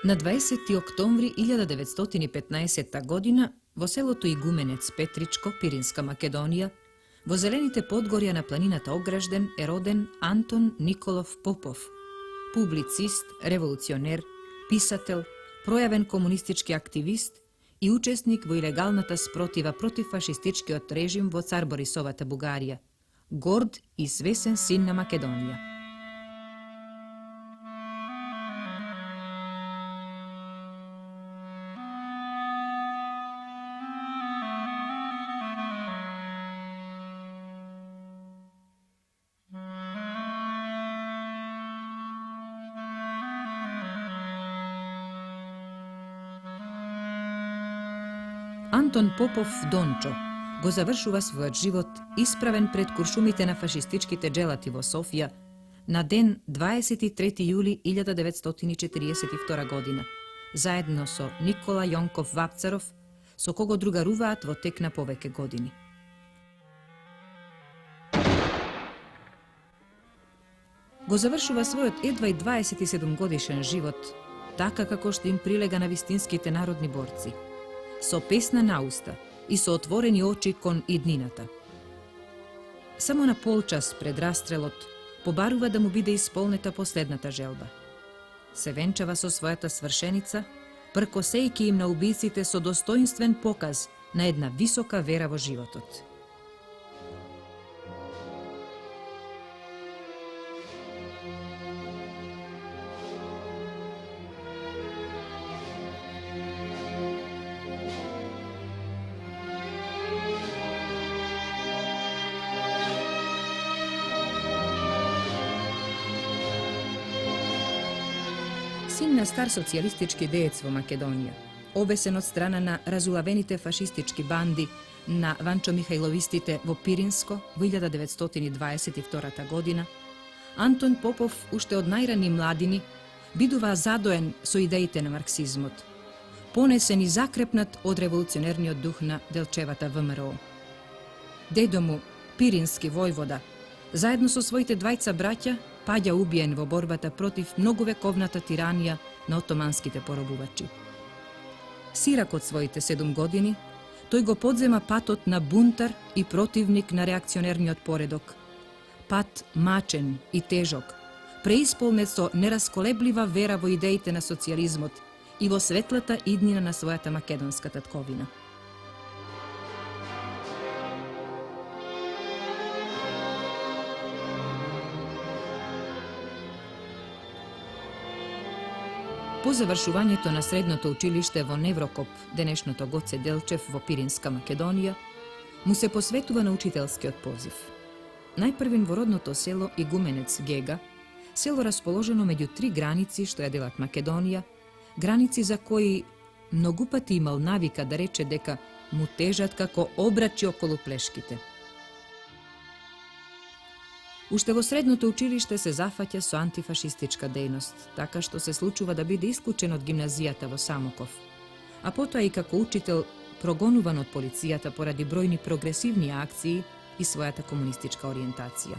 На 20. октомври 1915 година во селото Игуменец Петричко, Пиринска Македонија, во зелените подгорја на планината Огражден е роден Антон Николов Попов, публицист, револуционер, писател, пројавен комунистички активист и учесник во илегалната спротива против фашистичкиот режим во цар Борисовата Бугарија, горд и свесен син на Македонија. Антон Попов Дончо го завршува својот живот исправен пред куршумите на фашистичките джелати во Софија на ден 23. јули 1942 година, заедно со Никола Јонков Вапцаров, со кого другаруваат во тек на повеќе години. Го завршува својот едва и 27 годишен живот, така како што им прилега на вистинските народни борци, со песна на уста и со отворени очи кон иднината. Само на полчас пред растрелот побарува да му биде исполнета последната желба. Се венчава со својата свршеница, пркосејки им на убиците со достоинствен показ на една висока вера во животот. Син на стар социјалистички деец во Македонија, обесен од страна на разулавените фашистички банди на ванчомихајловистите во Пиринско во 1922 година, Антон Попов уште од најрани младини бидува задоен со идеите на марксизмот, понесен и закрепнат од револуционерниот дух на Делчевата ВМРО. Дедо му, пирински војвода, заедно со своите двајца браќа, паѓа убиен во борбата против многовековната тиранија на отоманските поробувачи. Сирак од своите 7 години, тој го подзема патот на бунтар и противник на реакционерниот поредок. Пат мачен и тежок, преисполнет со нерасколеблива вера во идеите на социјализмот и во светлата иднина на својата македонска татковина. По завршувањето на средното училиште во Неврокоп, денешното Гоце Делчев во Пиринска Македонија, му се посветува на учителскиот позив. Најпрвин во родното село Игуменец Гега, село расположено меѓу 3 граници што ја делат Македонија, граници за кои многу пати имал навика да рече дека му тежат како обрачи околу плешките. Уште во средното училиште се зафаќа со антифашистичка дејност, така што се случува да биде исклучен од гимназијата во Самоков, а потоа и како учител прогонуван од полицијата поради бројни прогресивни акции и својата комунистичка ориентација.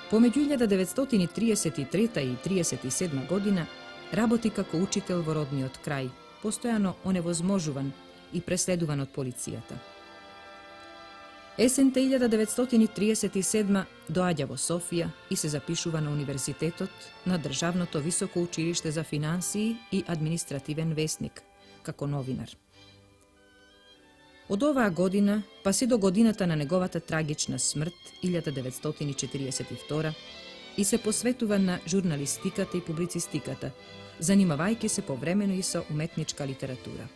Помеѓу 1933 и 1937 година работи како учител во родниот крај, постојано оневозможуван и преследуван од полицијата. Есента 1937 доаѓа во Софија и се запишува на Универзитетот на Државното високо училиште за финансии и административен весник, како новинар. Од оваа година, па се до годината на неговата трагична смрт, 1942, и се посветува на журналистиката и публицистиката, занимавајќи се повремено и со уметничка литература.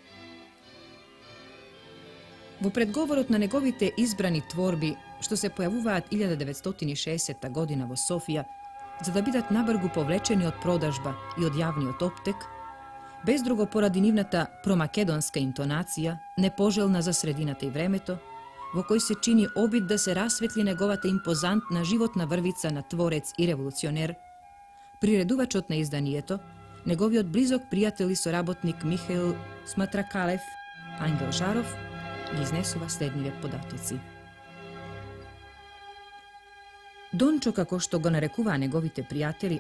Во предговорот на неговите избрани творби, што се појавуваат 1960 година во Софија, за да бидат набргу повлечени од продажба и од јавниот оптек, без друго поради нивната промакедонска интонација, непожелна за средината и времето, во кој се чини обид да се расветли неговата импозантна животна врвица на творец и револуционер, приредувачот на изданието, неговиот близок пријател и соработник Михаил Сматракалев, Ангел Жаров, ги изнесува следниве податоци. Дончо, како што го нарекуваа неговите пријатели,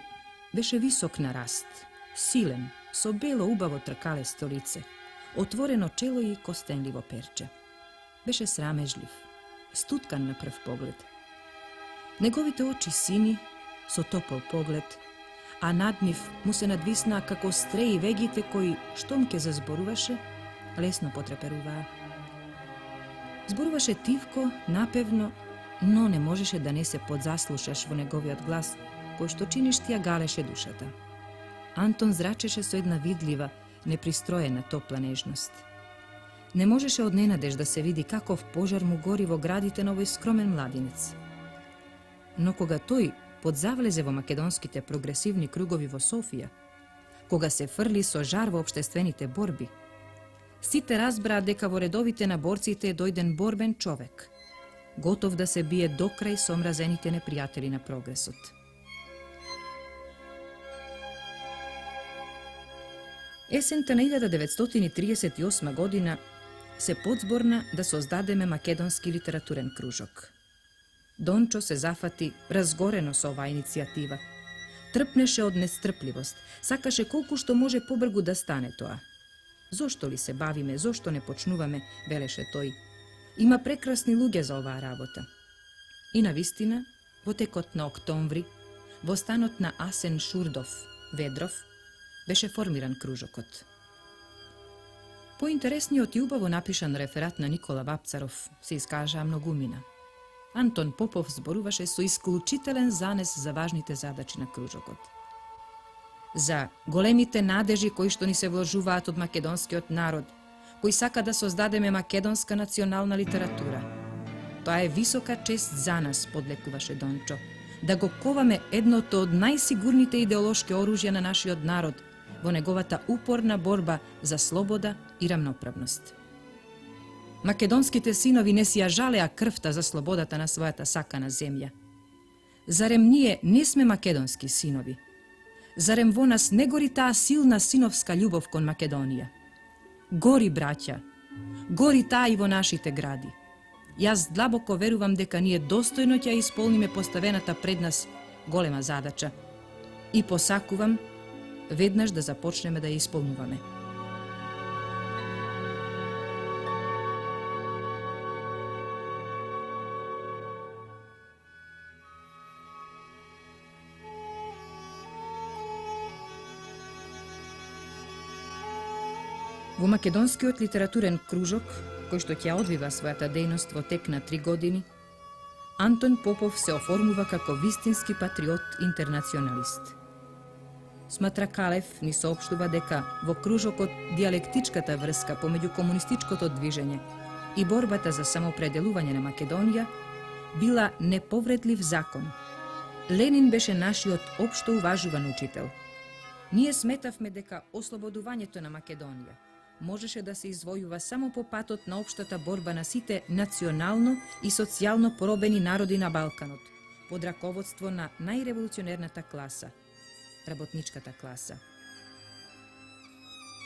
беше висок на раст, Силен, со бело убаво тркалесто лице, отворено чело и костенливо перче. Беше срамежлив, стуткан на прв поглед. Неговите очи сини, со топол поглед, а над нив му се надвисна како стреи вегите кои, штом ке зазборуваше, лесно потреперуваа. Зборуваше тивко, напевно, но не можеше да не се подзаслушаш во неговиот глас, кој што чиниш ти ја галеше душата. Антон зрачеше со една видлива, непристроена топла нежност. Не можеше одненадеж да се види каков пожар му гори во градите на овој скромен младинец. Но кога тој подзавлезе во македонските прогресивни кругови во Софија, кога се фрли со жар во општествените борби, сите разбраа дека во редовите на борците е дојден борбен човек, готов да се бие до крај со омразените непријатели на прогресот. Есента на 1938 година се подзборна да создадеме македонски литературен кружок. Дончо се зафати разгорено со оваа иницијатива. Трпнеше од нестрпливост, сакаше колку што може побргу да стане тоа. Зошто ли се бавиме, зошто не почнуваме, велеше тој. Има прекрасни луѓе за оваа работа. И навистина, во текот на октомври, во станот на Асен Шурдов, Ведров, беше формиран кружокот. Поинтересниот и убаво напишан реферат на Никола Вапцаров се искажаа многумина. Антон Попов зборуваше со исклучителен занес за важните задачи на кружокот. За големите надежи кои што ни се вложуваат од македонскиот народ, кој сака да создадеме македонска национална литература. Тоа е висока чест за нас, подлекуваше Дончо, да го коваме едното од најсигурните идеолошки оружја на нашиот народ во неговата упорна борба за слобода и рамноправност. Македонските синови не си ја жалеа крвта за слободата на својата сакана земја. Зарем ние не сме македонски синови? Зарем во нас не гори таа силна синовска љубов кон Македонија? Гори, браќа, гори таа и во нашите гради. Јас длабоко верувам дека ние достојно ќе исполниме поставената пред нас голема задача и посакувам веднаш да започнеме да ја исполнуваме. Во македонскиот литературен кружок, кој што ќе одвива својата дејност во тек на 3 години, Антон Попов се оформува како вистински патриот интернационалист. Сматра Калев ни соопштува дека во кружокот дијалектичката врска помеѓу комунистичкото движење и борбата за самоопределување на Македонија била неповредлив закон. Ленин беше нашиот општо уважуван учител. Ние сметавме дека ослободувањето на Македонија можеше да се извојува само по патот на општата борба на сите национално и социјално поробени народи на Балканот, под раководство на најреволуционерната класа, работничката класа.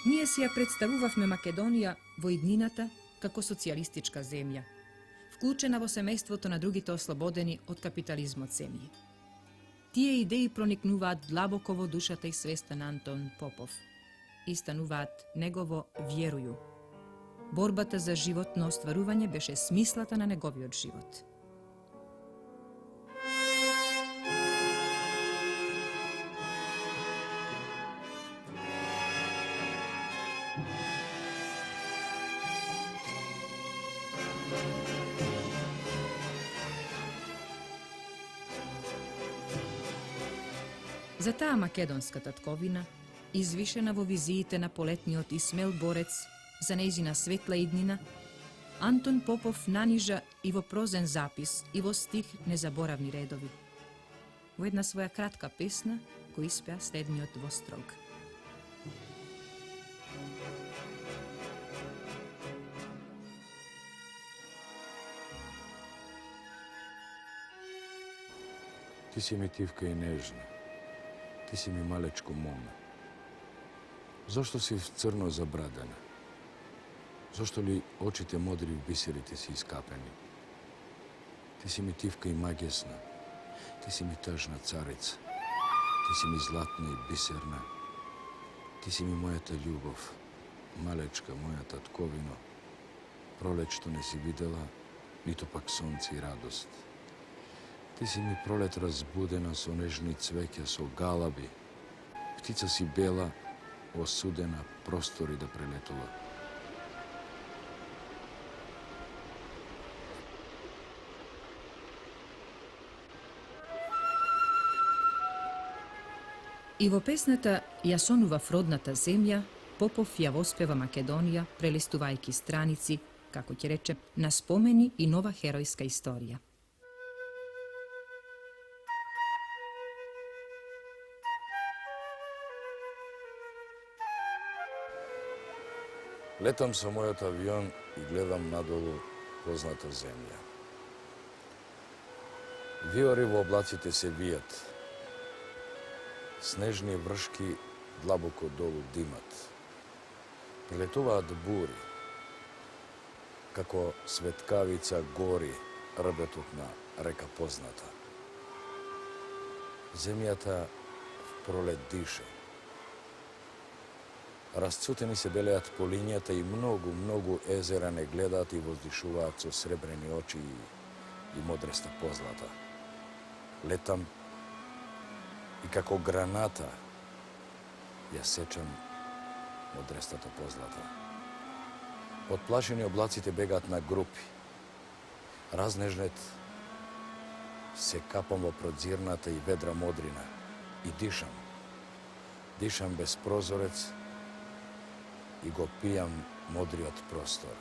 Ние си ја представувавме Македонија во иднината како социјалистичка земја, вклучена во семејството на другите ослободени од капитализмот земји. Тие идеи проникнуваат длабоко во душата и свеста на Антон Попов и стануваат негово вјерују. Борбата за животно остварување беше смислата на неговиот живот. За таа македонска татковина, извишена во визиите на полетниот и смел борец за нејзина светла иднина, Антон Попов нанижа и во прозен запис, и во стих незаборавни редови. Во една своја кратка песна, кој испеа следниот вострог. Ти си ми тивка и нежна, ти си ми малечко моме. Зошто си в црно забрадена? Зошто ли очите модри в бисерите си искапени? Ти си ми тивка и магесна, ти си ми тъжна царица, ти си ми златна и бисерна, Ti si mi moja ta ljubav, malečka moja tatkovino, prolet što ne si videla, nito pak sonce i radost. Ti si mi prolet razbudena so nežni cvekja, so galabi. Ptica si bela, osudena prostori da preletova. И во песната Ја сонува фродната земја, Попов ја воспева Македонија, прелистувајќи страници, како ќе рече, на спомени и нова херојска историја. Летам со мојот авион и гледам надолу позната земја. Виори во облаците се вијат. Снежни вршки длабоко долу димат. Прилетуваат бури. Како светкавица гори рбетот на река позната. Земјата в пролет дише. Расцутени се белеат полињата и многу езера не гледаат и воздишуваат со сребрени очи и модреста позлата. Летам и како граната ја сечам модрестата позлата. Отплашени облаците бегаат на групи. Разнежнет се капам во продзирната и ведра модрина и дишам. Дишам без прозорец и го пијам модриот простор.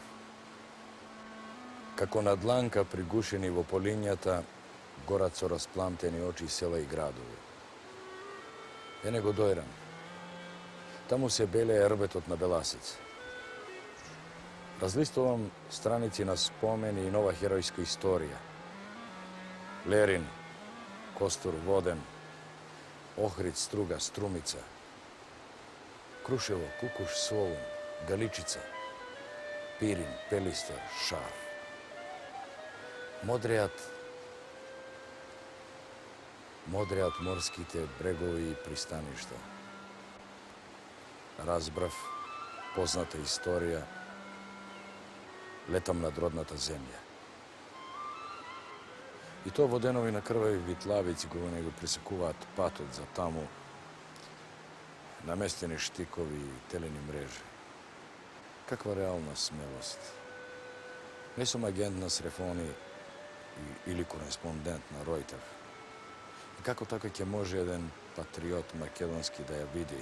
Како на дланка пригушени во полињата, горат со распламтени очи села и градови. Ене го дојрам. Таму се белее рбетот на Беласец. Разлистувам страници на спомени и нова херојска историја. Лерин, Костур, Воден, Охрид, Струга, Струмица, Крушево, Кукуш, Солун, Галичица, Пирин, Пелистер, Шар. Модреат морските брегови и пристаништа. Разбрав позната историја, летам над родната земја. И тоа во денови на крвави витлавици кои не го пресекуваат патот за таму, наместени штикови и телени мрежи. Каква реална смелост. Не сум агент на Срефони или кореспондент на Ройтер. И како така ќе може еден патриот македонски да ја види?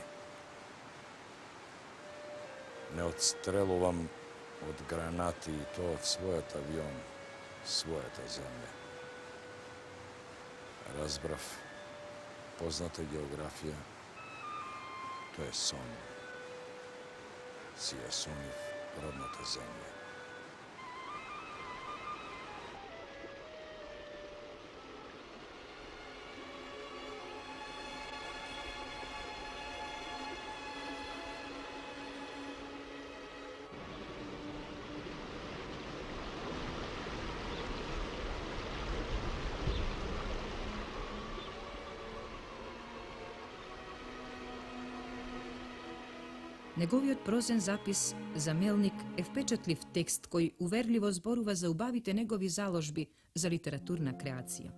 Не отстрелувам од гранати и тоа од својот авион, својата земја. Разбрав позната географија, тоа е сон. Си ја сонив родната земја. Неговиот прозен запис за Мелник е впечатлив текст кој уверливо зборува за убавите негови заложби за литературна креација.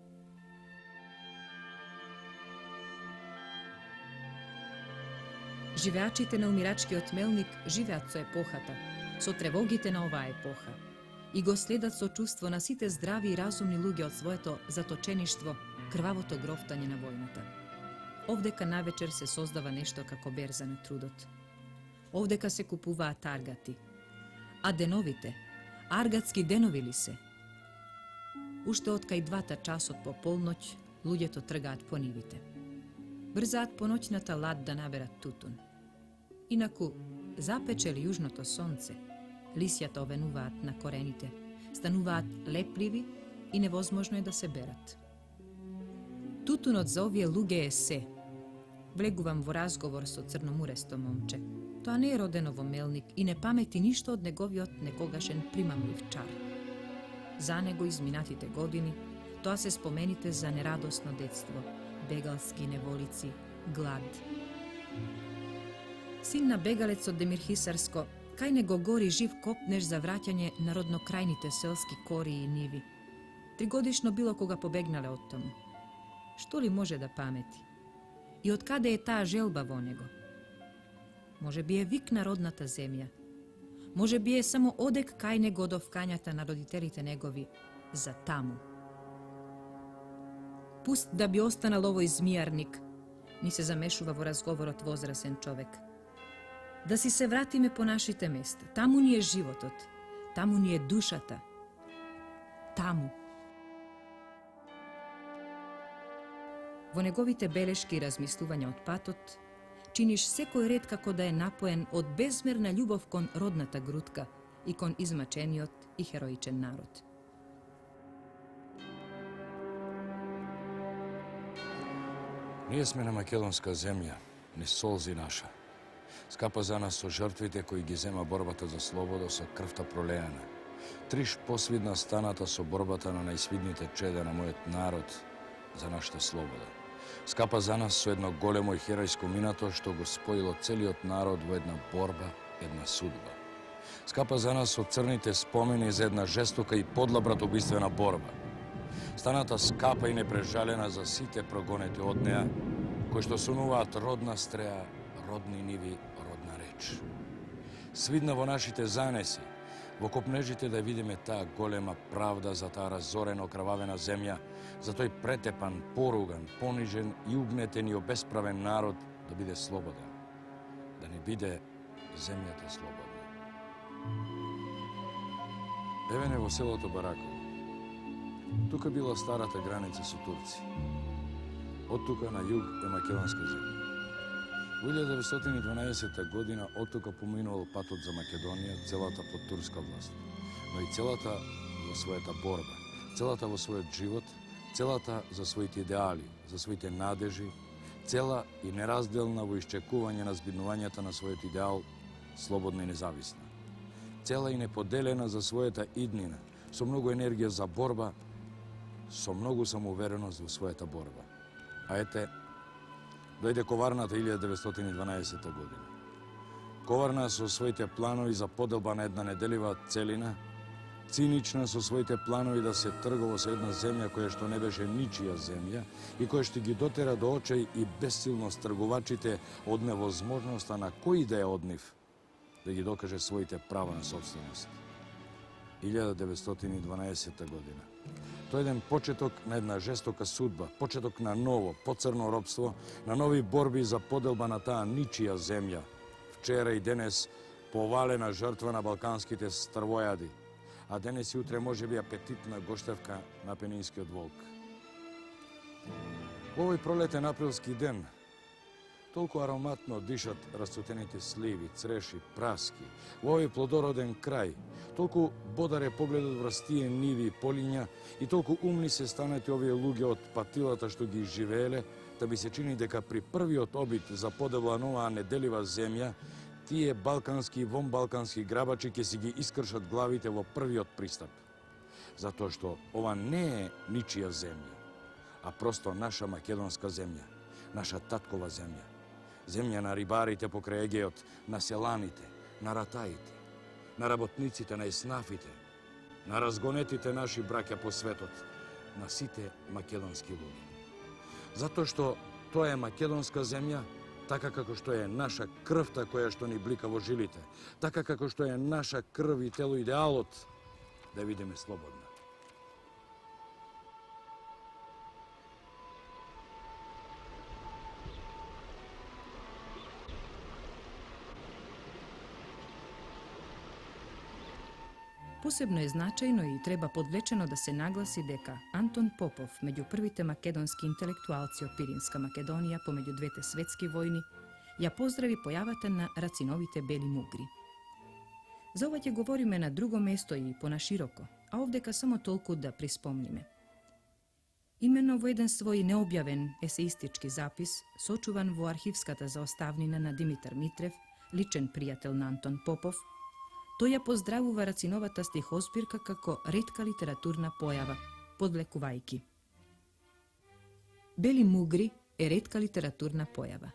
Живеачите на умирачкиот Мелник живеат со епохата, со тревогите на оваа епоха и го следат со чувство на сите здрави и разумни луѓе од своето заточеништво, крвавото грофтање на војната. Овдека навечер се создава нешто како берза на трудот. Овдека се купуваат аргати. А деновите, аргатски денови ли се? Уште од кај 2 часот по полноќ, луѓето тргаат по нивите. Брзаат по ноќната лад да наберат тутун. Инаку, запече ли јужното сонце, лисјата овенуваат на корените, стануваат лепливи и невозможно е да се берат. Тутунот за овие луѓе е се. Влегувам во разговор со црномуресто момче. Тоа не е родено во Мелник и не памети ништо од неговиот некогашен примамлив чар. За него изминатите години, тоа се спомените за нерадосно детство, бегалски неволици, глад. Silna begalec od Demirhisarsko, kaj nego gori živ kopneš za vraćanje na rodnokrajnite selski kori i nivi. Trigodišno bilo koga pobegnale od tomu. Što li može da pameti? I od kada je ta želba vonego? Može bi je vik narodnata zemlja. Može bi je samo odek kaj negodov kanjata na roditelite negovi za tamu. Pust da bi ostanal ovoj zmijarnik, ni se zamešuva vo razgovor od vozrasen čovek. Da si se vratime po našite mesta. Tamu nije životot, tamu nije dušata. Tamu. Vo negovite beleški i razmisluvanja od patot, činiš sekoj red kako da je napojen od bezmerna ljubov kon rodnata grutka i kon izmačeniot i heroičen narod. Nije smena makedonska zemlja, ni solzi naša. Скапа за нас со жртвите кои ги зема борбата за слобода со крвта пролеана. Триш посвидна станата со борбата на најсвидните чеда на мојот народ за нашата слобода. Скапа за нас со едно големо и херојско минато што го споило целиот народ во една борба, една судба. Скапа за нас со црните спомени за една жестока и подла братоубиствена борба. Станата скапа и непрежалена за сите прогонети од неа, кои што сунуваат родна стреа, родни ниви, родна реч. Свидна во нашите занеси, во копнежите да видиме таа голема правда за таа разорено окрвавена земја, за тој претепан, поруган, понижен и угнетен и обесправен народ да биде слободен. Да не биде земјата слободна. Еве не во селото Бараково. Тука била старата граница со турци. Од тука на југ е македонска земја. Во 1912 година од тука поминувал патот за Македонија, целата под турска власт, но и целата во својата борба, целата во својот живот, целата за своите идеали, за своите надежи, цела и неразделна во исчекување на збиднувањата на својот идеал, слободна и независна. Цела и неподелена за својата иднина, со многу енергија за борба, со многу самоувереност во својата борба. А ете, дојде коварната 1912 година. Коварна со своите планови за поделба на една неделива целина, цинична со своите планови да се тргува со една земја која што не беше ничија земја и која што ги дотера до очај и бесилност тргувачите од невозможноста на кој да е од нив да ги докаже своите права на собственост. 1912 година. Тој еден почеток на една жестока судба, почеток на ново, поцрно робство, на нови борби за поделба на таа ничија земја. Вчера и денес повалена жртва на балканските стрвојади, а денес и утре може би апетитна гоштевка на пенинскиот волк. Во овој пролетен априлски ден, толку ароматно дишат расцутените сливи, цреши, праски, во овој плодороден крај, толку бодар е погледот врз тие ниви и полиња и толку умни се станати овие луѓе од патилата што ги живееле, да би се чини дека при првиот обид за поделба на оваа неделива земја, тие балкански и вонбалкански грабачи ќе си ги искршат главите во првиот пристап. Затоа што ова не е ничија земја, а просто наша македонска земја, наша таткова земја. Земја на рибарите покрај Егејот, на селаните, на ратаите, на работниците, на еснафите, на разгонетите наши браќа по светот, на сите македонски луѓе. Затоа што тоа е македонска земја, така како што е наша крвта која што ни блика во жилите, така како што е наша крв и тело идеалот да видиме слободна. Посебно е значајно и треба подвлечено да се нагласи дека Антон Попов, меѓу првите македонски интелектуалци од Пиринска Македонија помеѓу двете светски војни, ја поздрави појавата на рациновите бели мугри. За ова ќе говориме на друго место и понашироко, а овдека само толку да приспомниме. Именно во еден свој необјавен есеистички запис, сочуван во архивската заоставнина на Димитар Митрев, личен пријател на Антон Попов, тој ја поздравува рациновата стихозбирка како ретка литературна појава, подвлекувајки. Бели мугри е ретка литературна појава.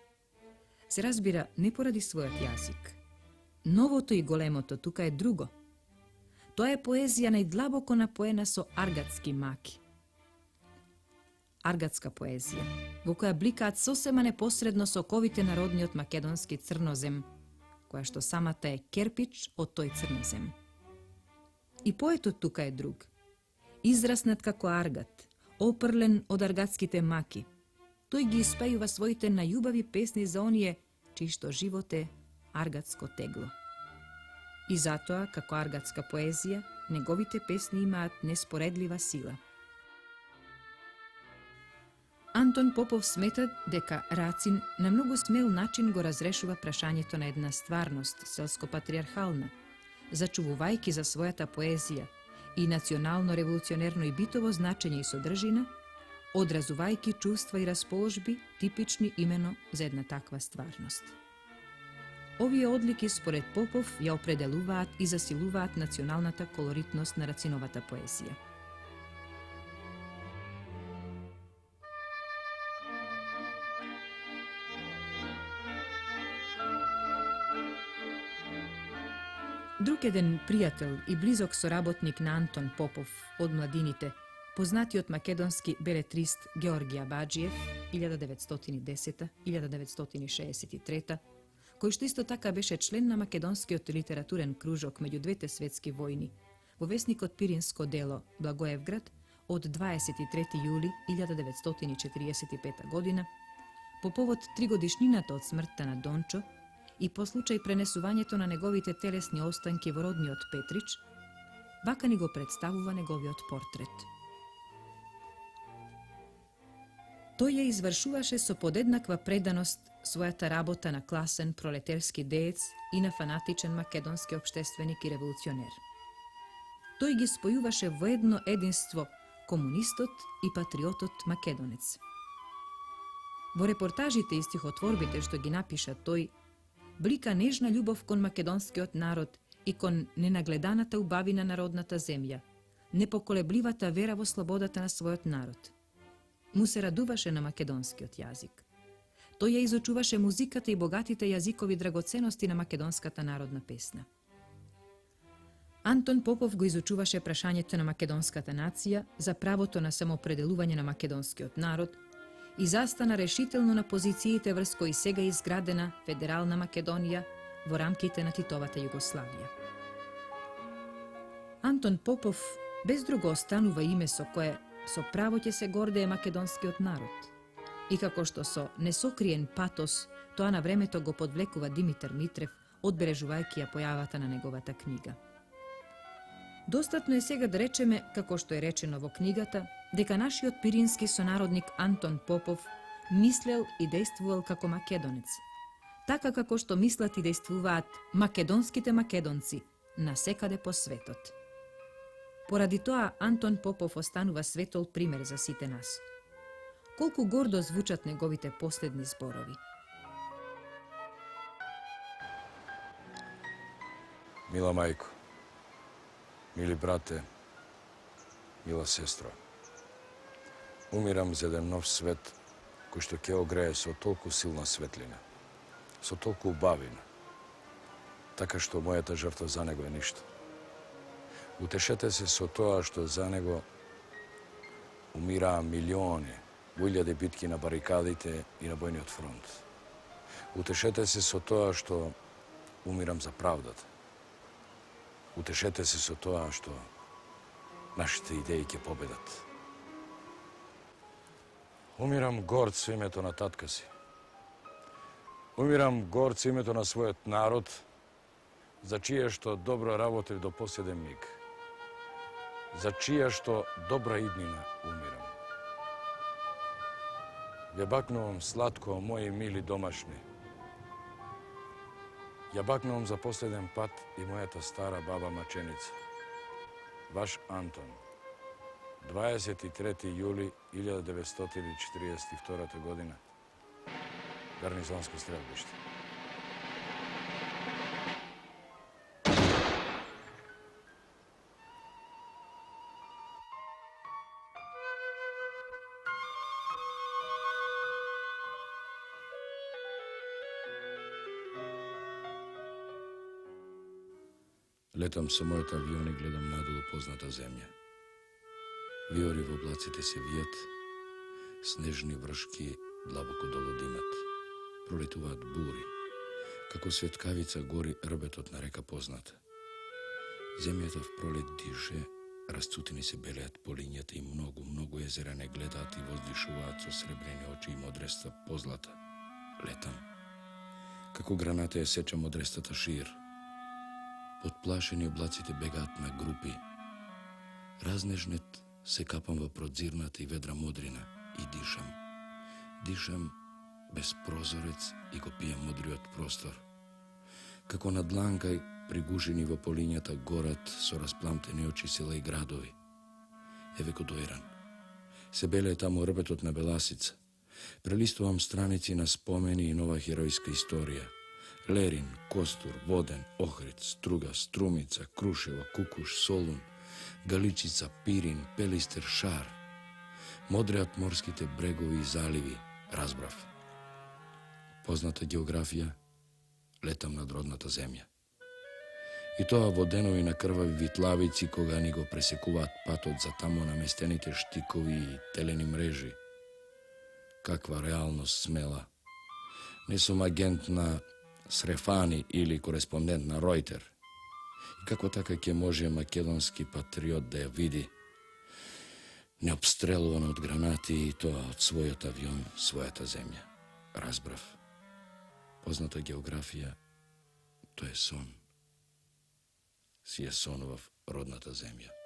се разбира не поради својот јазик. Новото и големото тука е друго. Тоа е поезија најдлабоко напоена со аргатски маки. Аргатска поезија, во која бликаат сосема непосредно соковите на родниот македонски црнозем, која што самата е керпич од тој црнозем. И поетот тука е друг. Израснат како аргат, опрлен од аргатските маки, тој ги испејува своите најубави песни за оние чии што живот е аргатско тегло. И затоа, како аргатска поезија, неговите песни имаат неспоредлива сила. Антон Попов смета дека Рацин на многу смел начин го разрешува прашањето на една стварност, селско-патриархална, зачувувајќи за својата поезија и национално-револуционерно и битово значење и содржина, одразувајќи чувства и расположби типични имено за една таква стварност. Овие одлики според Попов ја определуваат и засилуваат националната колоритност на Рациновата поезија. Друг еден пријател и близок соработник на Антон Попов од младините, познатиот македонски белетрист Георгија Баџиев, 1910-1963, кој што исто така беше член на македонскиот литературен кружок меѓу двете светски војни, во весникот Пиринско дело Благоевград од 23. јули 1945 година, по повод 3-годишнината од смртта на Дончо и по случај пренесувањето на неговите телесни останки во родниот Петрич, вака ни го представува неговиот портрет. Тој ја извршуваше со подеднаква преданост својата работа на класен пролетерски деец и на фанатичен македонски општественик и револуционер. Тој ги спојуваше во едно единство комунистот и патриотот македонец. Во репортажите и стихотворбите што ги напиша тој, блика нежна љубов кон македонскиот народ и кон ненагледаната убавина на родната земја, непоколебливата вера во слободата на својот народ. Му се радуваше на македонскиот јазик. Тој ја изучуваше музиката и богатите јазикови драгоценности на македонската народна песна. Антон Попов го изучуваше прашањето на македонската нација за правото на самоопределување на македонскиот народ и застана решително на позициите врз кои сега изградена Федерална Македонија во рамките на Титовата Југославија. Антон Попов без друго останува име со кое со право ќе се гордее македонскиот народ. И како што со несокриен патос тоа на времето го подвлекува Димитар Митрев, одбележувајќи ја појавата на неговата книга. Достатно е сега да речеме, како што е речено во книгата, дека нашиот пирински сонародник Антон Попов мислел и действувал како македонец, така како што мислат и действуваат македонските македонци насекаде по светот. Поради тоа Антон Попов останува светол пример за сите нас. Колку гордо звучат неговите последни зборови. Мила мајко, мили брате, мила сестро, умирам за еден нов свет кој што ќе огрее со толку силна светлина, со толку убавина, така што мојата жртва за него е ништо. Утешете се со тоа што за него умираа милиони во илјади битки на барикадите и на бојниот фронт. Утешете се со тоа што умирам за правдата. Утешете се со тоа што нашите идеи ќе победат. Умирам горд со името на татка си. Умирам горд со името на својот народ, за чие што добро работев до последен миг. За чија што добра иднина умирам. Ја бакнувам сладко, мои мили домашни. Ја бакнувам за последен пат и мојата стара баба маченица. Ваш Антон. 23. јули 1942 година. Гарнизонско стрелбиште. Летам со мојот авион и гледам надолу позната земја. Виори во облаците се вијат, снежни вршки длабоко долу димат. Пролетуваат бури. Како светкавица гори рбетот на река позната. Земјата в пролет дише, расцутини се белеат по линијата и многу езера не гледаат и воздишуваат со сребрени очи и модреста позлата. Летам. Како граната ја сеча модрестата шир. Подплашени облаците бегаат на групи. Разнежнет се капам во продзирната и ведра модрина и дишам. Дишам без прозорец и го пијам модриот простор. Како на дланкај пригушени во полињата горат со распламтени очи села и градови. Еве ко дојран. Се белее таму рбетот на Беласица. Прелистувам страници на спомени и нова херојска историја. Лерин, Костур, Воден, Охрид, Струга, Струмица, Крушево, Кукуш, Солун, Галичица, Пирин, Пелистер, Шар. Модреат морските брегови и заливи, разбрав. Позната географија, летам над родната земја. И тоа во денови на крвави витлавици, кога ни го пресекуваат патот за тамо наместените штикови и телени мрежи. Каква реалност смела. Не сум агент на Срефани или кореспондент на Ройтер. И како така ќе може македонски патриот да ја види необстрелувана од гранати и тоа од својот авион, својата земја. Разбрав. Позната географија, тоа е сон. Си ја сонував родната земја.